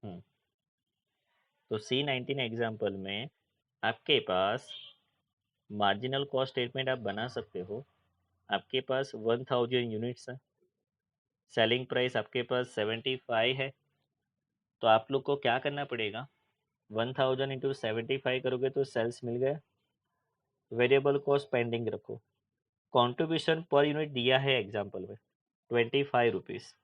तो C19 example में आपके पास मार्जिनल कॉस्ट स्टेटमेंट आप बना सकते हो। आपके पास 1000 यूनिट्स है, सेलिंग प्राइस आपके पास 75 है। तो आप लोग को क्या करना पड़ेगा, 1000 इंटू 75 करोगे तो सेल्स मिल गए। वेरिएबल कॉस्ट पेंडिंग रखो। कंट्रीब्यूशन पर यूनिट दिया है एग्जाम्पल में 25 रुपीज़।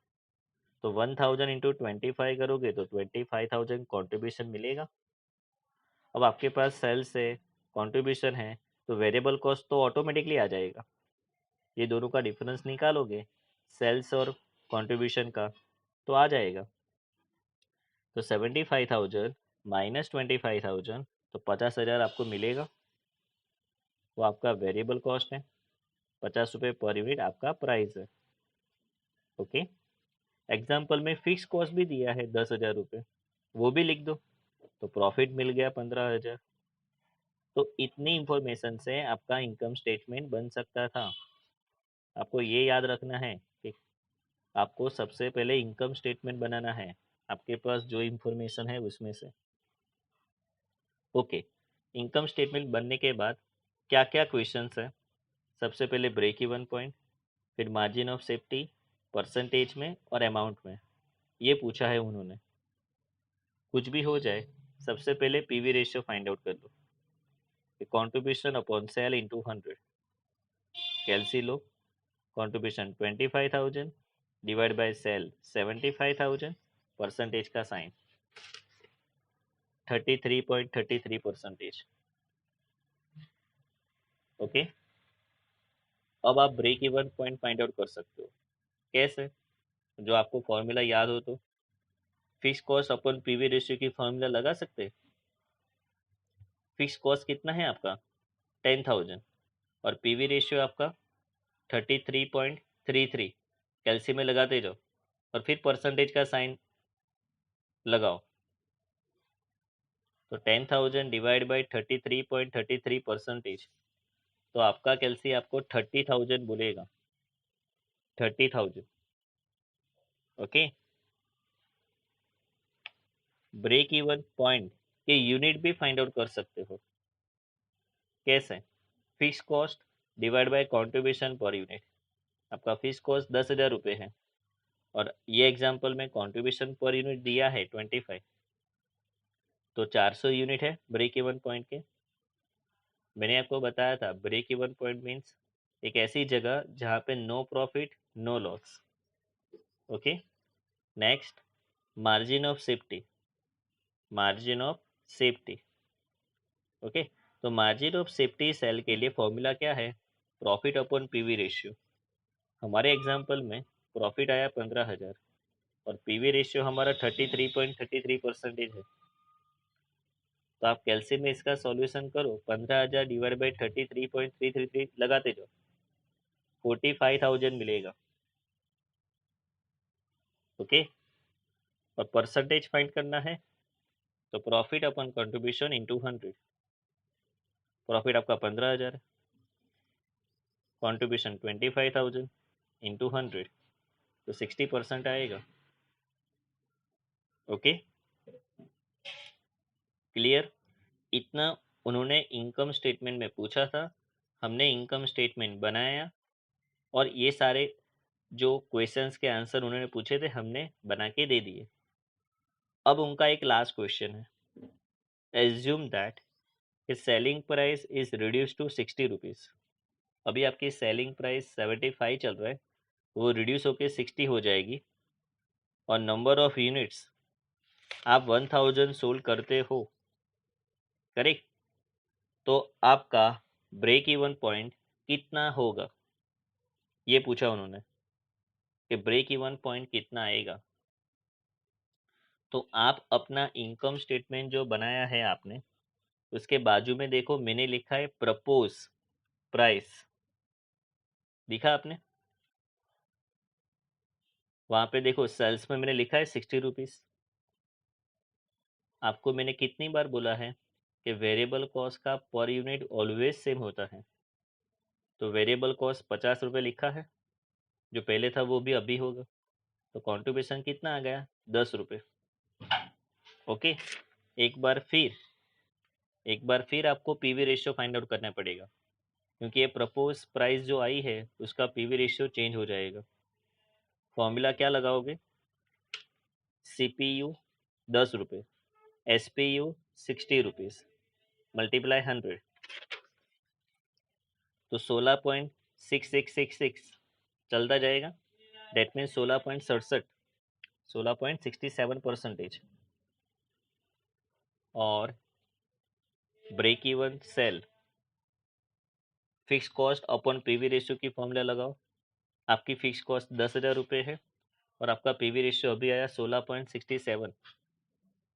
तो 1000 इंटू 25 करोगे तो 25,000 कंट्रीब्यूशन मिलेगा। अब आपके पास सेल्स है, कंट्रीब्यूशन है, तो वेरिएबल कॉस्ट तो ऑटोमेटिकली आ जाएगा। ये दोनों का डिफरेंस निकालोगे सेल्स और कंट्रीब्यूशन का, तो आ जाएगा। तो 75,000 माइनस 25,000, तो 50,000 आपको मिलेगा। वो आपका वेरिएबल कॉस्ट है, 50 रुपये पर यूनिट आपका प्राइस है। ओके। एग्जाम्पल में फिक्स कॉस्ट भी दिया है 10,000 रुपये, वो भी लिख दो, तो प्रॉफिट मिल गया 15,000। तो इतनी इंफॉर्मेशन से आपका इनकम स्टेटमेंट बन सकता था। आपको ये याद रखना है कि आपको सबसे पहले इनकम स्टेटमेंट बनाना है, आपके पास जो इंफॉर्मेशन है उसमें से। ओके। इनकम स्टेटमेंट बनने के बाद क्या क्या क्वेश्चंस है, सबसे पहले ब्रेक इवन पॉइंट, फिर मार्जिन ऑफ सेफ्टी, परसेंटेज में और अमाउंट में, ये पूछा है उन्होंने। कुछ भी हो जाए, सबसे पहले पीवी रेशियो फाइंड आउट कर लो, कंट्रीब्यूशन अपॉन सेल इंटू 100। कैलसी लो, contribution 25,000 divide by sale 75,000, percentage का साइन 33.33%। ओके। अब आप break even point find out कर सकते हो। कैसे? जो आपको फॉर्मूला याद हो तो फिक्स कॉस्ट अपन पीवी रेशियो की फॉर्मूला लगा सकते हैं। फिक्स कॉस्ट कितना है आपका 10,000 और पीवी रेशियो आपका 33.33। कैल्सी में लगाते जाओ और फिर परसेंटेज का साइन लगाओ। तो 10,000 डिवाइड बाई 33.33%, तो आपका कैल्सी आपको 30,000 बोलेगा। 30,000। ओके। ब्रेक इवन पॉइंट के यूनिट भी फाइंड आउट कर सकते हो। कैसे? Fix cost divide by contribution per unit. आपका फिक्स कॉस्ट 10,000 रुपये है और ये एग्जांपल में कंट्रीब्यूशन पर यूनिट दिया है 25, तो 400 यूनिट है ब्रेक इवन पॉइंट के। मैंने आपको बताया था ब्रेक इवन पॉइंट मीन्स एक ऐसी जगह जहाँ पे no profit no loss. Okay. Next, margin of safety. Margin of safety. Okay. तो मार्जिन ऑफ सेफ्टी सेल के लिए फॉर्मूला क्या है, प्रॉफिट अपॉन पीवी रेशियो। हमारे एग्जाम्पल में प्रॉफिट आया 15,000 और पीवी रेशियो हमारा 33.33% है। तो आप कैल्सी में इसका सॉल्यूशन करो, 15,000 डिवाइड बाई 33.333 लगाते जाओ, 45,000 मिलेगा। ओके। और परसेंटेज फाइंड करना है, तो प्रॉफिट अपन कंट्रीब्यूशन इंटू 100। प्रॉफिट आपका 15,000, कंट्रीब्यूशन 25,000 इंटू 100, तो 60% आएगा। ओके। क्लियर? इतना उन्होंने इनकम स्टेटमेंट में पूछा था, हमने इनकम स्टेटमेंट बनाया और ये सारे जो क्वेश्चंस के आंसर उन्होंने पूछे थे हमने बना के दे दिए। अब उनका एक लास्ट क्वेश्चन है, assume that selling price is reduce to 60 rupees. अभी आपकी सेलिंग प्राइस 75 चल रहा है, वो रिड्यूस होके 60 हो जाएगी और नंबर ऑफ यूनिट्स आप 1000 सोल्ड करते हो, करेक्ट? तो आपका ब्रेक इवन पॉइंट कितना होगा, ये पूछा उन्होंने कि ब्रेक इवन पॉइंट कितना आएगा। तो आप अपना इनकम स्टेटमेंट जो बनाया है आपने, उसके बाजू में देखो मैंने लिखा है प्रपोज प्राइस, दिखा आपने? वहां पे देखो सेल्स में मैंने लिखा है 60 रुपीज़। आपको मैंने कितनी बार बोला है कि वेरिएबल कॉस्ट का पर यूनिट ऑलवेज सेम होता है। तो वेरिएबल कॉस्ट 50 रुपये लिखा है, जो पहले था वो भी अभी होगा। तो कंट्रीब्यूशन कितना आ गया, 10 रुपये। ओके। एक बार फिर आपको पीवी रेशियो फाइंड आउट करना पड़ेगा, क्योंकि ये प्रपोज प्राइस जो आई है उसका पीवी रेशियो चेंज हो जाएगा। फॉर्मूला क्या लगाओगे? CPU 10 रुपये, SPU 60 रुपीज़, मल्टीप्लाई 100, तो 16.6666 चलता जाएगा। डेट मीन्स 16.67 और break even sale fix cost upon PV ratio की फॉर्मूला लगाओ। आपकी फिक्स कॉस्ट 10,000 रुपये है और आपका पीवी रेशियो अभी आया 16.67।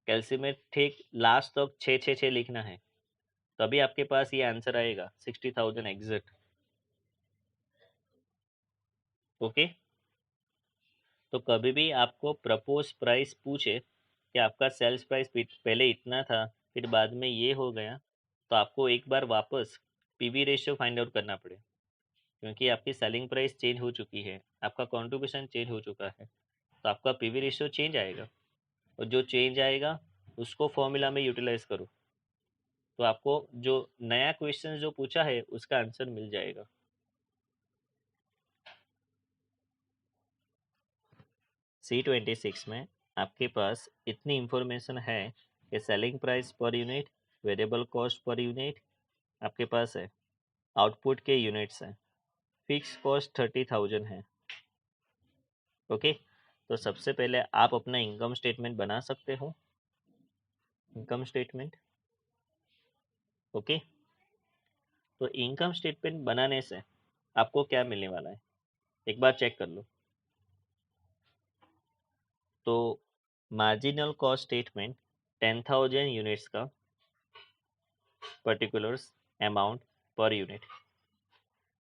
कैल्सियम में ठीक लास्ट तक 6 लिखना है, तभी आपके पास ये आंसर आएगा 60,000 एग्जैक्ट। ओके। तो कभी भी आपको प्रपोज प्राइस पूछे कि आपका सेल्स प्राइस पहले इतना था फिर बाद में ये हो गया, तो आपको एक बार वापस पीवी रेशियो फाइंड आउट करना पड़े, क्योंकि आपकी सेलिंग प्राइस चेंज हो चुकी है, आपका कंट्रीब्यूशन चेंज हो चुका है, तो आपका पीवी रेशियो चेंज आएगा, और जो चेंज आएगा उसको फॉर्मूला में यूटिलाइज करो, तो आपको जो नया क्वेश्चन जो पूछा है उसका आंसर मिल जाएगा। C26 में आपके पास इतनी इंफॉर्मेशन है कि selling price per unit, variable cost per unit आपके पास है, आउटपुट के यूनिट्स हैं, फिक्स कॉस्ट 30,000 है। ओके। तो सबसे पहले आप अपना इनकम स्टेटमेंट बना सकते हो, इनकम स्टेटमेंट। ओके। तो इनकम स्टेटमेंट बनाने से आपको क्या मिलने वाला है एक बार चेक कर लो। तो मार्जिनल कॉस्ट स्टेटमेंट 10,000 यूनिट्स का particulars amount per unit,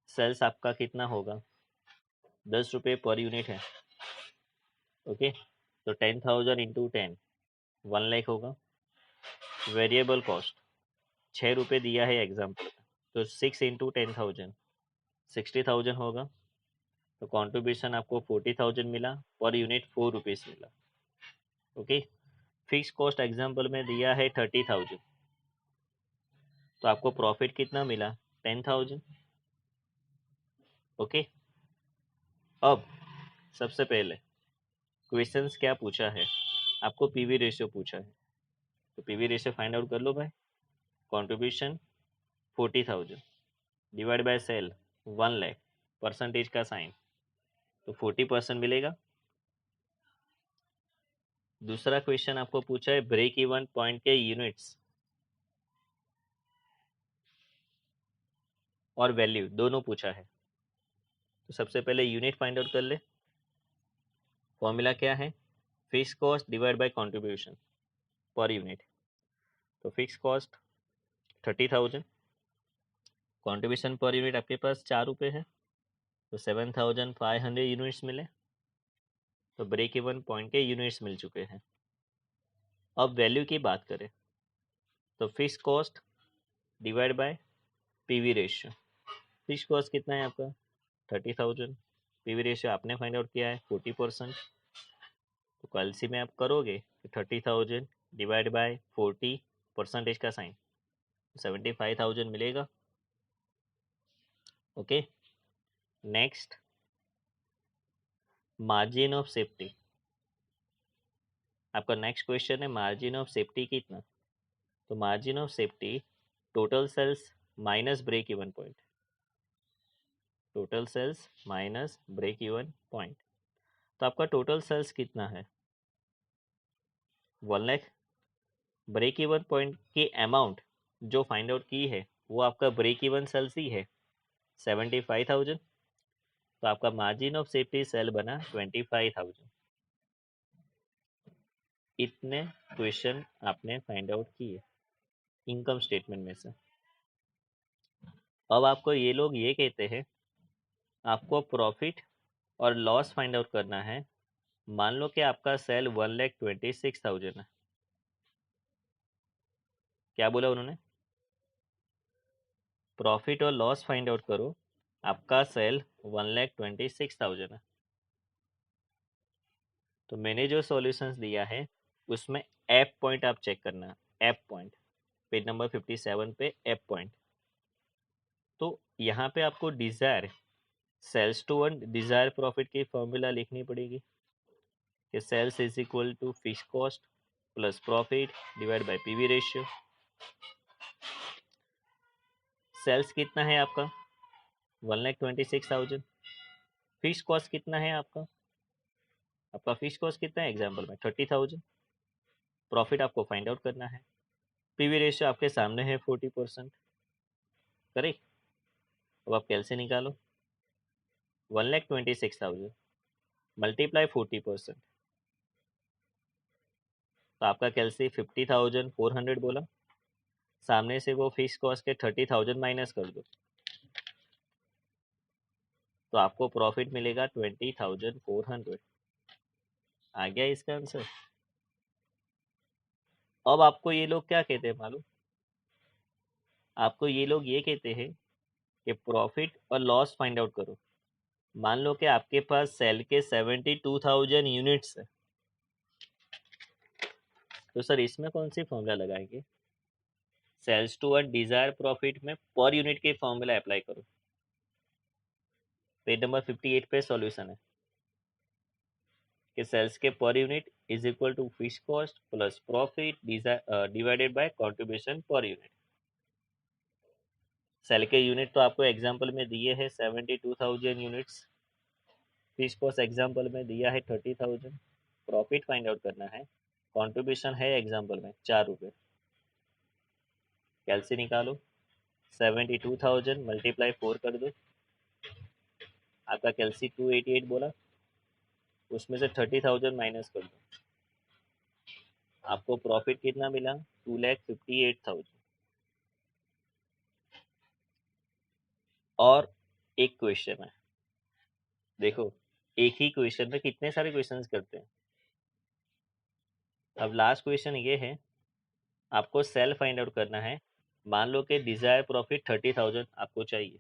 sales आपका कितना होगा? 10 रुपये पर यूनिट है। ओके। तो 10,000 इंटू 10 1 लाख होगा। वेरिएबल कॉस्ट 6 रुपये दिया है एग्जाम्पल में, तो 6 इंटू 10,000 60,000 होगा। तो कॉन्ट्रीब्यूशन आपको 40,000 मिला, पर यूनिट 4 रुपीज़ मिला। ओके। फिक्स कॉस्ट एग्जाम्पल में दिया है 30,000, तो आपको प्रॉफिट कितना मिला? 10,000। ओके। अब सबसे पहले क्वेश्चंस क्या पूछा है? आपको पीवी रेशियो पूछा है, तो पीवी रेशियो फाइंड आउट कर लो भाई। Contribution 40,000 divide by sale 1 lakh, percentage का साइन, तो 40% मिलेगा। दूसरा क्वेश्चन आपको पूछा है ब्रेक इवन पॉइंट के यूनिट्स और वैल्यू दोनों पूछा है, तो सबसे पहले यूनिट फाइंड आउट कर ले। फॉर्मूला क्या है? Fix cost divide by contribution per unit. तो fix cost 30,000, contribution per unit आपके पास 4 रुपये है, तो 7,500 यूनिट्स मिले, तो ब्रेक इवन पॉइंट के यूनिट्स मिल चुके हैं। अब वैल्यू की बात करें तो fix cost divide by PV ratio. Fix cost कितना है आपका? 30,000। पीवी रेशियो आपने फाइंड आउट किया है 40%, तो कैलसी में आप करोगे तो 30,000 डिवाइड बाय 40, परसेंटेज का साइन, 75,000 मिलेगा। Okay. Next, margin of safety. आपका नेक्स्ट क्वेश्चन है मार्जिन ऑफ सेफ्टी कितना? तो margin of safety total sales minus break even point, total sales minus break even point. तो आपका टोटल सेल्स कितना है? 1 लाख। ब्रेक इवन पॉइंट की अमाउंट जो फाइंड आउट की है वो आपका ब्रेक इवन सेल्स ही है 75,000, तो आपका मार्जिन ऑफ सेफ्टी सेल बना 25,000। इतने क्वेश्चन आपने फाइंड आउट किए इनकम स्टेटमेंट में से। अब आपको ये लोग ये कहते हैं आपको प्रॉफिट और लॉस फाइंड आउट करना है। मान लो कि आपका सेल 1,26,000 है। क्या बोला उन्होंने? प्रॉफिट और लॉस फाइंड आउट करो, आपका सेल 1,26,000 है। तो मैंने जो सॉल्यूशंस दिया है उसमें एफ पॉइंट आप चेक करना, एफ पॉइंट पेज नंबर 57 पे एफ पॉइंट। तो यहाँ पे आपको desire sales to earn desire profit की फॉर्मूला लिखनी पड़ेगी कि sales is equal to fix cost plus profit divide by PV ratio. Sales कितना है आपका 1,26,000। फिक्स कॉस्ट कितना है आपका फिक्स कॉस्ट कितना है एग्जाम्पल में 30,000। प्रॉफिट आपको फाइंड आउट करना है। पीवी रेशियो आपके सामने है 40%। करेक्ट। अब आप कैलसी निकालो 1,26,000 मल्टीप्लाई 40%, तो आपका कैलसी 50,400 बोला। सामने से वो फिक्स कॉस्ट के 30,000 माइनस कर दो, तो आपको प्रॉफिट मिलेगा 20,400। आ गया इसका आंसर। अब आपको ये लोग क्या कहते हैं मालूम, आपको ये लोग ये कहते हैं कि प्रॉफिट और लॉस फाइंड आउट करो। मान लो कि आपके पास सेल के 72,000 यूनिट्स है, तो सर इसमें कौन सी फॉर्मूला लगाएंगे? Sales to earn desire profit में पर यूनिट के फॉर्मूला अप्लाई करो। पेज नंबर 58 पे सॉल्यूशन है कि सेल्स के per unit is equal to fix cost plus profit divided by contribution per unit. Sale के यूनिट तो आपको एग्जांपल में दिए हैं 72,000 यूनिट्स। फिक्स कॉस्ट एग्जांपल में दिया है 30,000। प्रॉफिट फाइंड आउट करना है। कंट्रीब्यूशन है एग्जांपल में 4 रुपये। कैलसी निकालो 72,000 मल्टीप्लाई 4 कर दो, आपका कैलसी 288 बोला। उसमें से 30,000 माइनस कर दो, आपको प्रॉफिट कितना मिला 2,58,000। और एक क्वेश्चन है, देखो एक ही क्वेश्चन में कितने सारे क्वेश्चंस करते हैं। अब लास्ट क्वेश्चन ये है, आपको सेल फाइंड आउट करना है। मान लो कि डिजायर प्रॉफिट 30,000 आपको चाहिए,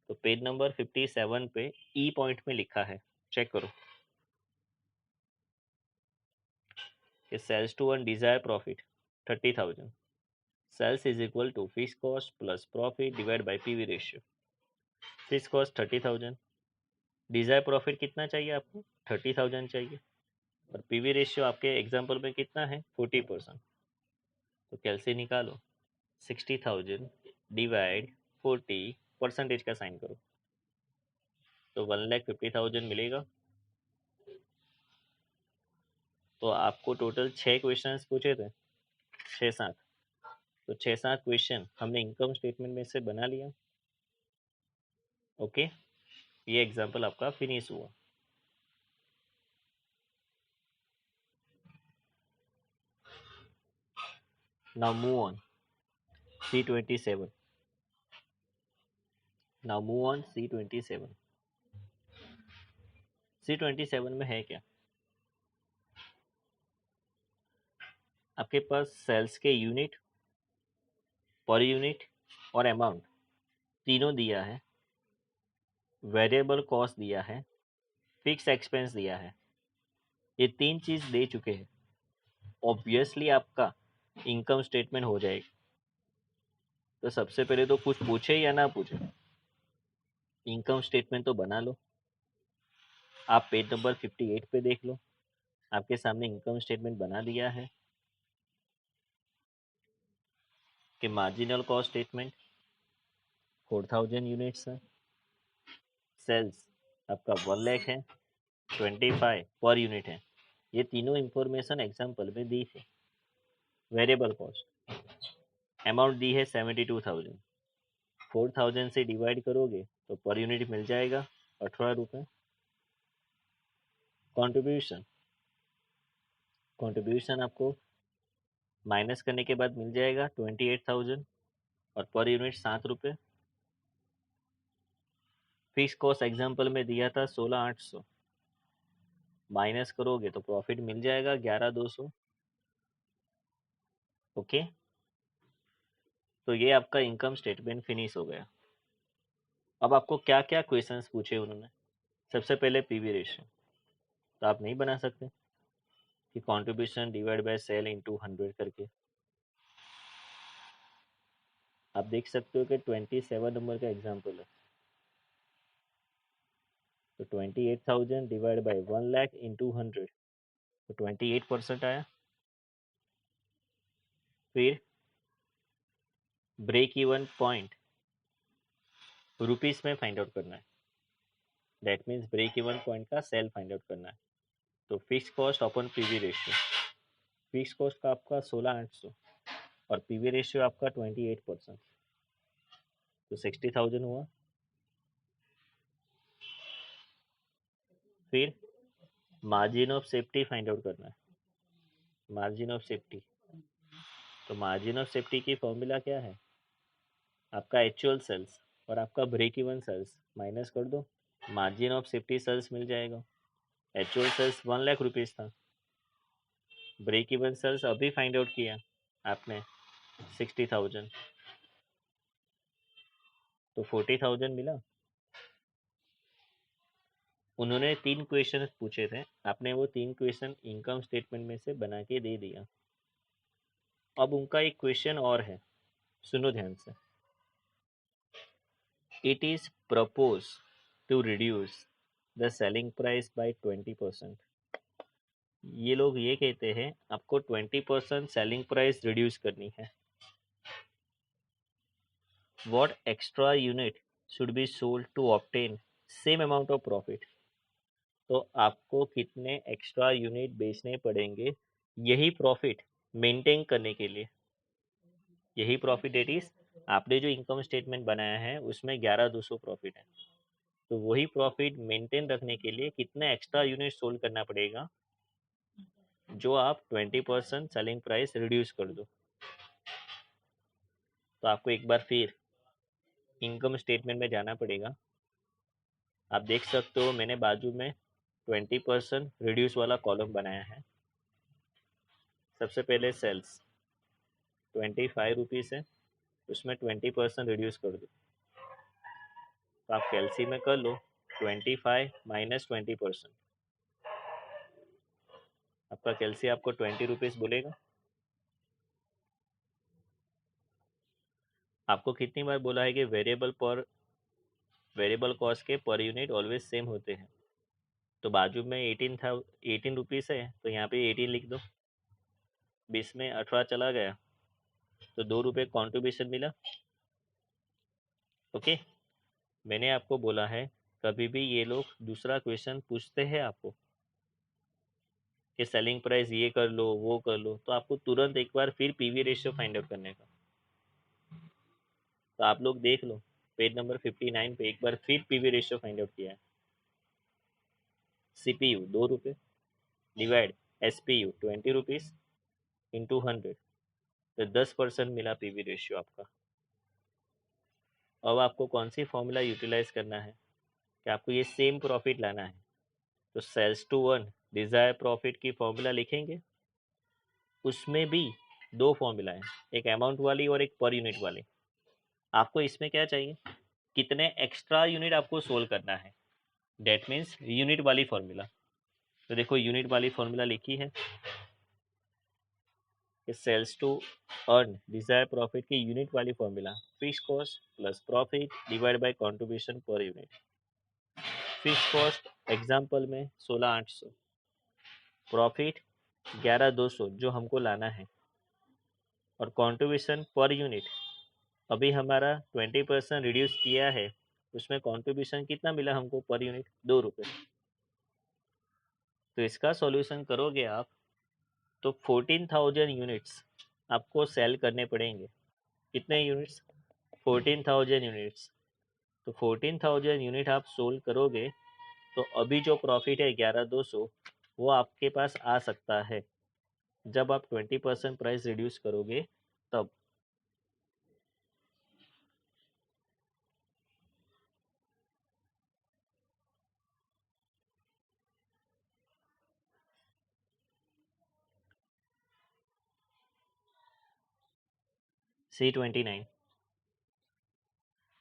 तो पेज नंबर 57 पे ई पॉइंट में लिखा है, चेक करो कि sales to earn desire profit 30,000, sales is equal to fix cost plus profit divide by PV ratio. Fix cost 30,000, desire profit कितना चाहिए आपको 30,000 चाहिए, और पीवी रेशियो आपके एग्जाम्पल में कितना है 40%। तो कैलसी निकालो 60,000 डिवाइड 40 परसेंटेज का साइन करो, तो 1,50,000 मिलेगा। तो आपको टोटल 6 क्वेश्चंस पूछे थे, 6-7। तो 6-7 क्वेश्चन हमने इनकम स्टेटमेंट में से बना लिया। ओके, ये एग्जाम्पल आपका फिनिश हुआ। Now move on C27। Now move on C27। C27 में है क्या, आपके पास सेल्स के यूनिट, पर यूनिट और अमाउंट तीनों दिया है, वेरिएबल कॉस्ट दिया है, फिक्स एक्सपेंस दिया है। ये तीन चीज दे चुके हैं, ऑब्वियसली आपका इनकम स्टेटमेंट हो जाएगा। तो सबसे पहले तो कुछ पूछे या ना पूछे, इनकम स्टेटमेंट तो बना लो। आप पेज नंबर 58 पे देख लो, आपके सामने इनकम स्टेटमेंट बना दिया है कि मार्जिनल कॉस्ट स्टेटमेंट 4,000 यूनिट्स है, सेल्स आपका 1 लाख है, 25 पर यूनिट है। ये तीनों इंफॉर्मेशन एग्जाम्पल में दी है। वेरिएबल कॉस्ट अमाउंट दी है 72,000, 4,000 से डिवाइड करोगे तो पर यूनिट मिल जाएगा 18 रुपये। कंट्रीब्यूशन, कंट्रीब्यूशन आपको माइनस करने के बाद मिल जाएगा 28,000 और पर यूनिट 7 रुपये। फिक्स कॉस्ट एग्जाम्पल में दिया था 16,800, माइनस करोगे तो प्रॉफिट मिल जाएगा 11,200। ओके, तो ये आपका इनकम स्टेटमेंट फिनिश हो गया। अब आपको क्या क्या क्वेश्चंस पूछे उन्होंने। सबसे पहले पीवी रेशियो, तो आप नहीं बना सकते, कि contribution divide by sale into 100 करके। आप देख सकते हो कि 27 नंबर का एग्जांपल है। तो 28,000 डिवाइड बाय 1 लाख इंटू 100, तो 28% आया। फिर ब्रेक इवन पॉइंट रुपीस में फाइंड आउट करना है। That means break even point का सेल फाइंड आउट करना है। तो fix cost upon PV ratio, fix cost का आपका 16,800 और पीवी रेशियो आपका 28%, तो 60,000 हुआ। फिर margin of safety find out करना है। मार्जिन ऑफ सेफ्टी, तो मार्जिन ऑफ सेफ्टी की फॉर्मूला क्या है? आपका एक्चुअल सेल्स और आपका ब्रेक इवन सेल्स माइनस कर दो, मार्जिन ऑफ सेफ्टी सेल्स मिल जाएगा। एक्चुअल सेल्स 1 लाख रुपीज़ था, ब्रेक इवन सेल्स अभी फाइंड आउट किया आपने 60,000, तो 40,000 मिला। उन्होंने 3 क्वेश्चन पूछे थे, आपने वो 3 क्वेश्चन इनकम स्टेटमेंट में से बना के दे दिया। अब उनका एक क्वेश्चन और है, सुनो ध्यान से। It is propose to reduce the selling price by 20%। ये लोग ये कहते हैं आपको 20% सेलिंग प्राइस रिड्यूस करनी है। What extra unit should be sold to obtain same amount of profit. तो आपको कितने एक्स्ट्रा यूनिट बेचने पड़ेंगे यही प्रॉफिट मेंटेन करने के लिए। यही प्रॉफिट डेट इज, आपने जो इनकम स्टेटमेंट बनाया है उसमें 11,200 प्रॉफिट है, तो वही प्रॉफिट मेंटेन रखने के लिए कितने एक्स्ट्रा यूनिट सोल्ड करना पड़ेगा, जो आप 20% सेलिंग प्राइस रिड्यूस कर दो। तो आपको एक बार फिर इनकम स्टेटमेंट में जाना पड़ेगा। आप देख सकते हो मैंने बाजू में 20% रिड्यूस वाला कॉलम बनाया है। सबसे पहले सेल्स 25 रुपीज़ है, उसमें 20% रिड्यूस कर दो। तो आप कैलसी में कर लो, 25 माइनस 20%, आपका कैलसी आपको 20 रुपीज़ बोलेगा। आपको कितनी बार बोला है कि वेरिएबल कॉस्ट के पर यूनिट ऑलवेज सेम होते हैं। तो बाजू में 18 रुपीज़ है, तो यहाँ पे 18 लिख दो। 20 में 18 चला गया, तो 2 रुपये कॉन्ट्रीब्यूशन मिला। ओके, मैंने आपको बोला है कभी भी ये लोग दूसरा क्वेश्चन पूछते हैं आपको कि सेलिंग प्राइस ये कर लो वो कर लो, तो आपको तुरंत एक बार फिर पीवी रेशियो फाइंड आउट करने का। तो आप लोग देख लो पेज नंबर 59 पे एक बार फिर पीवी रेशियो फाइंड आउट किया है। सीपीयू 2 रुपये डिवाइड एसपीयू 20 रुपीज़ इंटू 100, तो 10% मिला पीवी रेशियो आपका। अब आपको कौन सी फॉर्मूला यूटिलाइज करना है कि आपको ये सेम प्रॉफिट लाना है। तो sales to earn desire profit की फॉर्मूला लिखेंगे, उसमें भी 2 फॉर्मूला है, एक अमाउंट वाली और एक पर यूनिट वाली। आपको इसमें क्या चाहिए, कितने एक्स्ट्रा यूनिट आपको सोल्व करना है, डेट मीन्स यूनिट वाली फॉर्मूला। तो देखो यूनिट वाली फॉर्मूला लिखी है कि sales to earn desire profit की यूनिट वाली formula fix cost plus profit divide by contribution per unit. Fix cost example में 16,800, प्रॉफिट 11,200 जो हमको लाना है, और कंट्रीब्यूशन पर यूनिट अभी हमारा 20% रिड्यूस किया है, उसमें कंट्रीब्यूशन कितना मिला हमको पर यूनिट, 2 रुपये। तो इसका सॉल्यूशन करोगे आप तो 14,000 यूनिट्स आपको सेल करने पड़ेंगे। कितने यूनिट्स, 14,000 यूनिट्स। तो 14,000 यूनिट आप सोल्व करोगे तो अभी जो प्रॉफिट है 11,200 वो आपके पास आ सकता है जब आप 20% प्राइस रिड्यूस करोगे तब। C29,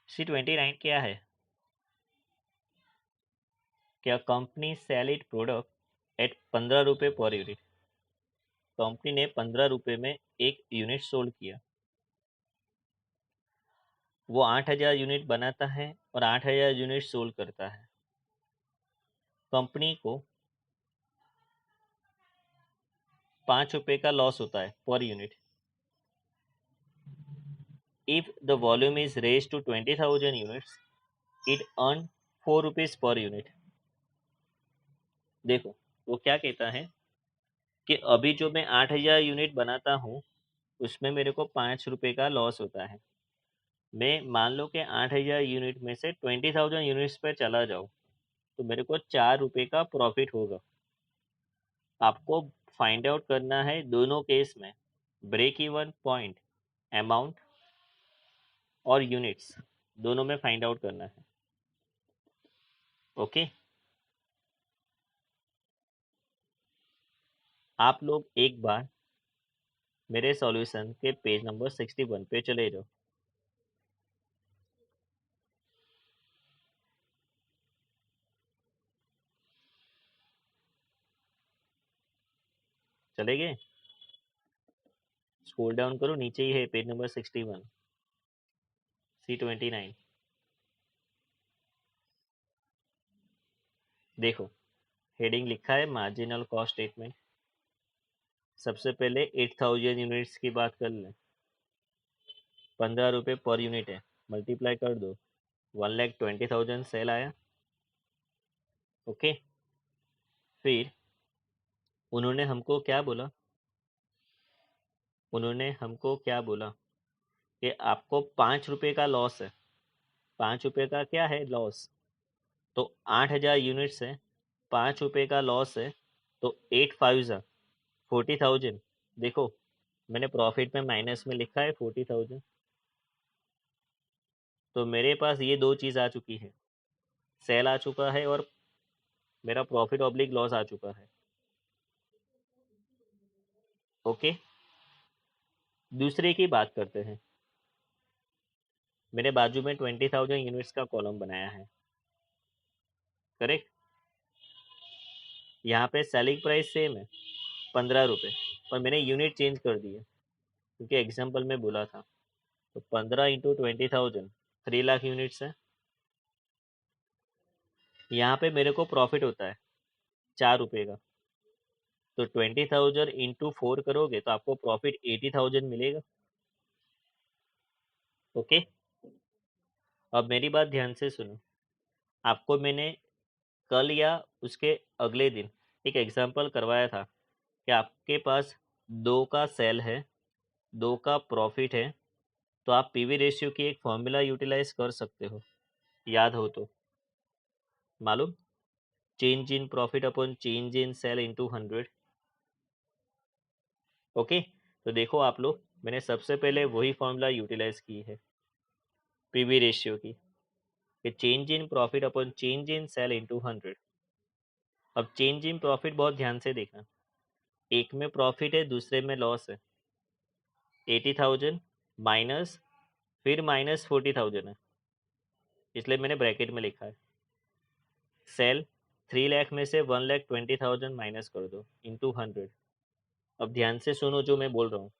C29 क्या है, क्या company sell it product at 15 रुपये पर यूनिट। कंपनी ने 15 रुपये में एक यूनिट सोल्ड किया। वो 8,000 यूनिट बनाता है और 8,000 यूनिट सोल्ड करता है। कंपनी को 5 रुपये का लॉस होता है per unit. If the volume is raise to 20,000 units, it earn 4 rupees per unit. देखो, वो क्या कहता है कि अभी जो मैं 8,000 यूनिट बनाता हूँ उसमें मेरे को 5 रुपये का लॉस होता है। मैं मान लो कि 8,000 यूनिट में से 20,000 यूनिट्स पे चला जाऊँ तो मेरे को 4 रुपये का प्रॉफिट होगा। आपको फाइंड आउट करना है दोनों केस में ब्रेक इवन पॉइंट, अमाउंट और यूनिट्स, दोनों में फाइंड आउट करना है। ओके, आप लोग एक बार मेरे सॉल्यूशन के पेज नंबर 61 पे चले जाओ। चले गए? स्क्रॉल डाउन करो, नीचे ही है पेज नंबर 61, C29। देखो, हेडिंग लिखा है मार्जिनल कॉस्ट स्टेटमेंट। सबसे पहले 8,000 यूनिट्स की बात कर लें। 15 रुपये पर यूनिट है, मल्टीप्लाई कर दो, 1,20,000 सेल आया। ओके, फिर उन्होंने हमको क्या बोला? उन्होंने हमको क्या बोला कि आपको 5 रुपये का लॉस है। 5 रुपये का क्या है लॉस? तो 8,000 यूनिट्स है, 5 रुपये का लॉस है, तो 8 5 40,000। देखो, मैंने प्रॉफिट में माइनस में लिखा है 40,000। तो मेरे पास ये दो चीज़ आ चुकी है, सेल आ चुका है और मेरा प्रॉफिट ऑब्लिक लॉस आ चुका है। ओके, दूसरे की बात करते हैं। मेरे बाजू में 20,000 यूनिट्स का कॉलम बनाया है, करेक्ट। यहाँ पे सेलिंग प्राइस सेम है 15 रुपये, पर मैंने यूनिट चेंज कर दिए क्योंकि एग्जाम्पल में बोला था। तो 15 इंटू 20,000 3 लाख यूनिट्स है। यहाँ पे मेरे को प्रॉफिट होता है 4 रुपये का। तो 20,000 इंटू 4 करोगे तो आपको प्रॉफिट 80,000 मिलेगा। ओके, अब मेरी बात ध्यान से सुनो। आपको मैंने कल या उसके अगले दिन एक एग्जाम्पल करवाया था कि आपके पास 2 का सेल है, 2 का प्रॉफिट है, तो आप पीवी रेशियो की एक फॉर्मूला यूटिलाइज कर सकते हो, याद हो तो। मालूम? Change in profit upon change in sale into 100। Okay, तो देखो आप लोग, मैंने सबसे पहले वही फॉर्मूला यूटिलाइज की है पीवी रेशियो की, कि change in profit upon change in sale into 100। अब चेंज इन प्रॉफिट बहुत ध्यान से देखना, एक में प्रॉफिट है, दूसरे में लॉस है। 80,000 माइनस, फिर माइनस 40,000 है, इसलिए मैंने ब्रैकेट में लिखा है। सेल 3 लाख में से 1,20,000 माइनस कर दो इंटू 100। अब ध्यान से सुनो जो मैं बोल रहा हूँ,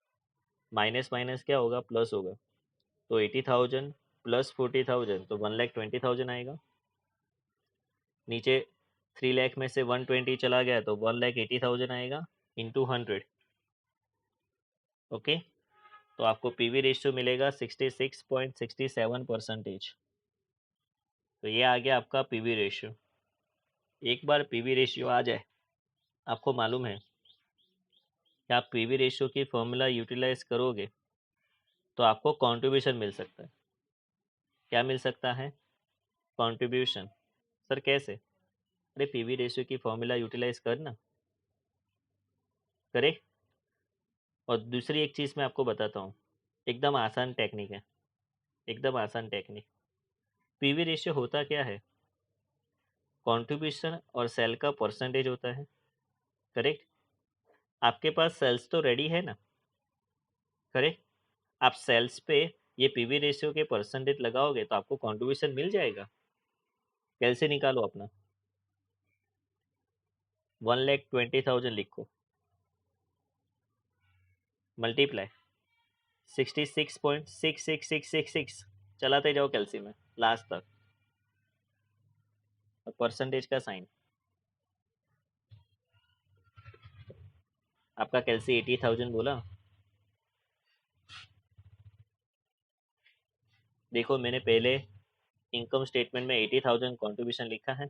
माइनस माइनस क्या होगा, प्लस होगा। तो 80,000 प्लस 40,000 तो 1,20,000 आएगा। नीचे 3 लाख में से 120 चला गया तो 1,80,000 आएगा इंटू 100। ओके, तो आपको पीवी रेशियो मिलेगा 66.67%। तो ये आ गया आपका पीवी रेशियो। एक बार पीवी रेशियो आ जाए, आपको मालूम है कि आप पीवी रेशियो की फॉर्मूला यूटिलाइज करोगे तो आपको कंट्रीब्यूशन मिल सकता है। क्या मिल सकता है? कंट्रीब्यूशन। सर कैसे? अरे पीवी रेशियो की फॉर्मूला यूटिलाइज करना, करेक्ट। और दूसरी एक चीज़ मैं आपको बताता हूँ, एकदम आसान टेक्निक है, एकदम आसान टेक्निक। पीवी रेशियो होता क्या है? कंट्रीब्यूशन और सेल का परसेंटेज होता है, करेक्ट। आपके पास सेल्स तो रेडी है ना, करेक्ट। आप सेल्स पे ये पीवी रेशियो के परसेंटेज लगाओगे तो आपको कंट्रीब्यूशन मिल जाएगा। कैसे निकालो अपना? 1,20,000 लिखो, मल्टीप्लाई 66.66666 चलाते जाओ कैलसी में लास्ट तक, और परसेंटेज का साइन। आपका कैलसी 80,000 बोला। देखो मैंने पहले इनकम स्टेटमेंट में 80,000 कंट्रीब्यूशन लिखा है।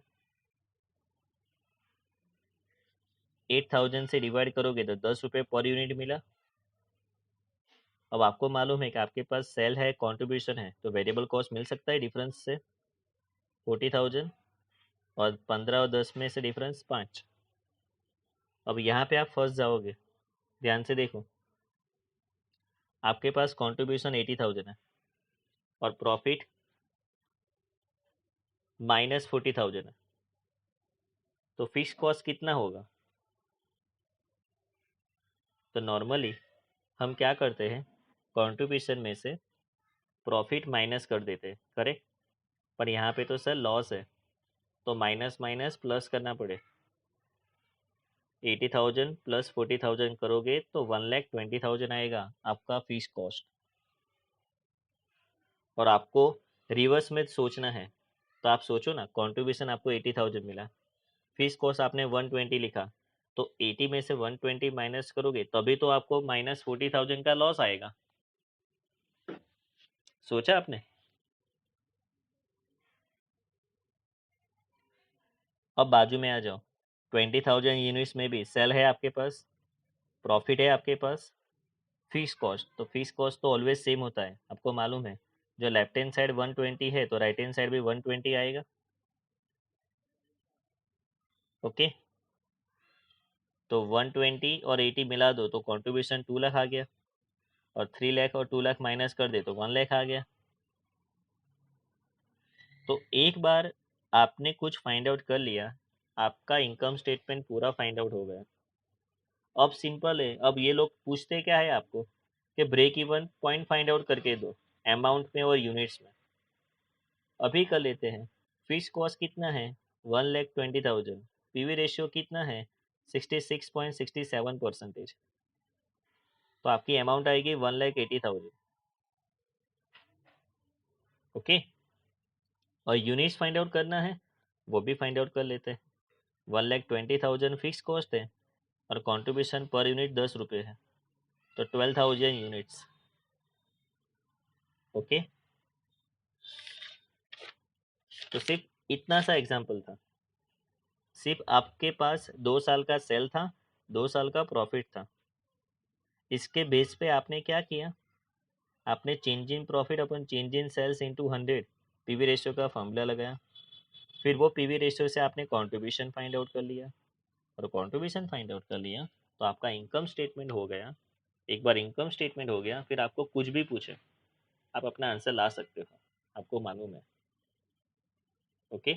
8,000 से डिवाइड करोगे तो 10 रुपये पर यूनिट मिला। अब आपको मालूम है कि आपके पास सेल है, कंट्रीब्यूशन है, तो वेरिएबल कॉस्ट मिल सकता है डिफरेंस से 40,000, और 15 और 10 में से डिफरेंस 5। अब यहाँ पे आप फंस जाओगे। ध्यान से देखो, आपके पास कंट्रीब्यूशन 80,000 है और प्रॉफिट -40,000 है, तो फिक्स कॉस्ट कितना होगा? तो नॉर्मली हम क्या करते हैं, कंट्रीब्यूशन में से प्रॉफिट माइनस कर देते हैं, करेक्ट। पर यहाँ पे तो सर लॉस है, तो माइनस माइनस प्लस करना पड़े। 80,000 प्लस 40,000 करोगे तो 1,20,000 आएगा आपका फीस कॉस्ट। और आपको रिवर्स में सोचना है, तो आप सोचो ना, कंट्रीब्यूशन आपको 80,000 मिला, फीस कॉस्ट आपने 120 लिखा, तो 80 में से 120 माइनस करोगे तभी तो आपको -40,000 का लॉस आएगा। सोचा आपने? अब बाजू में आ जाओ, 20,000 यूनिट्स में भी सेल है आपके पास, प्रॉफिट है आपके पास, फीस कॉस्ट, तो फीस कॉस्ट तो ऑलवेज सेम होता है, आपको मालूम है। जो लेफ्ट हैंड साइड 120 है तो राइट हैंड साइड भी 120 आएगा। ओके, तो 120 और 80 मिला दो तो कंट्रीब्यूशन 2 लाख आ गया, और 3 लाख और 2 लाख माइनस कर दे तो 1 लाख आ गया। तो एक बार आपने कुछ फाइंड आउट कर लिया, आपका इनकम स्टेटमेंट पूरा फाइंड आउट हो गया। अब सिंपल है, अब ये लोग पूछते क्या है आपको कि break even point find out करके दो, अमाउंट में और यूनिट्स में। अभी कर लेते हैं। फिक्स कॉस्ट कितना है? 1,20,000। पीवी रेशियो कितना है? 66.67%। तो आपकी अमाउंट आएगी 1,80,000। ओके, और यूनिट्स फाइंड आउट करना है, वो भी फाइंड आउट कर लेते हैं। 1,20,000 फिक्स कॉस्ट है और कंट्रीब्यूशन पर यूनिट 10 रुपये है, तो 12,000 यूनिट्स। ओके, तो सिर्फ इतना सा एग्जाम्पल था। सिर्फ आपके पास 2 साल का सेल था, 2 साल का प्रॉफिट था। इसके बेस पे आपने क्या किया, आपने change in profit upon change in sales into 100 PV ratio का फॉर्मूला लगाया। फिर वो पीवी रेशियो से आपने कंट्रीब्यूशन फाइंड आउट कर लिया, और कंट्रीब्यूशन फाइंड आउट कर लिया तो आपका इनकम स्टेटमेंट हो गया। एक बार इनकम स्टेटमेंट हो गया, फिर आपको कुछ भी पूछे आप अपना आंसर ला सकते हो, आपको मालूम है। ओके।